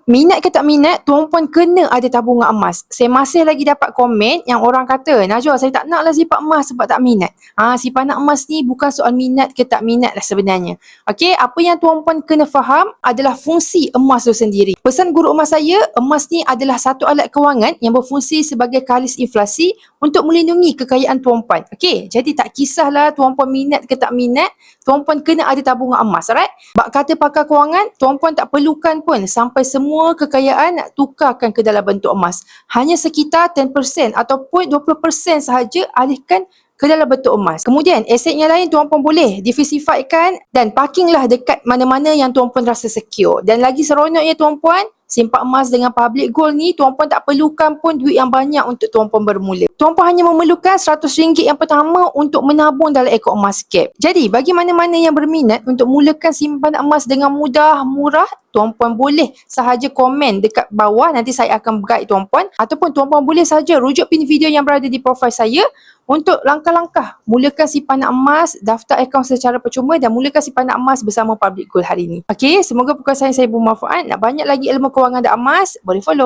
Minat ke tak minat, tuan puan kena ada tabungan emas. Saya masih lagi dapat komen yang orang kata, Najwa, saya tak naklah simpan emas sebab tak minat. Simpanan emas ni bukan soal minat ke tak minat lah sebenarnya. Okey, apa yang tuan puan kena faham adalah fungsi emas tu sendiri. Pesan guru emas saya, emas ni adalah satu alat kewangan yang berfungsi sebagai kalis inflasi untuk melindungi kekayaan tuan puan. Okey, jadi tak kisahlah tuan puan minat ke tak minat, tuan puan kena ada tabungan emas, alright? Bak kata pakar kewangan, tuan puan tak perlukan pun sampai semua kekayaan nak tukarkan ke dalam bentuk emas. Hanya sekitar 10% ataupun 20% sahaja alihkan ke dalam bentuk emas. Kemudian, aset yang lain tuan puan boleh diversifykan dan parkinglah dekat mana-mana yang tuan puan rasa secure. Dan lagi seronoknya tuan puan, simpan emas dengan public gold ni, tuan puan tak perlukan pun duit yang banyak untuk tuan puan bermula. Tuan puan hanya memerlukan RM100 yang pertama untuk menabung dalam ekor emas CAP. Jadi, bagi mana-mana yang berminat untuk mulakan simpanan emas dengan mudah, murah, tuan puan boleh sahaja komen dekat bawah, nanti saya akan guide tuan puan, ataupun tuan puan boleh sahaja rujuk pin video yang berada di profil saya untuk langkah-langkah mulakan simpanan emas, daftar akaun secara percuma dan mulakan simpanan emas bersama Public Gold hari ini. Okey, semoga perkongsian saya bermanfaat. Nak banyak lagi ilmu kewangan dan emas, boleh follow.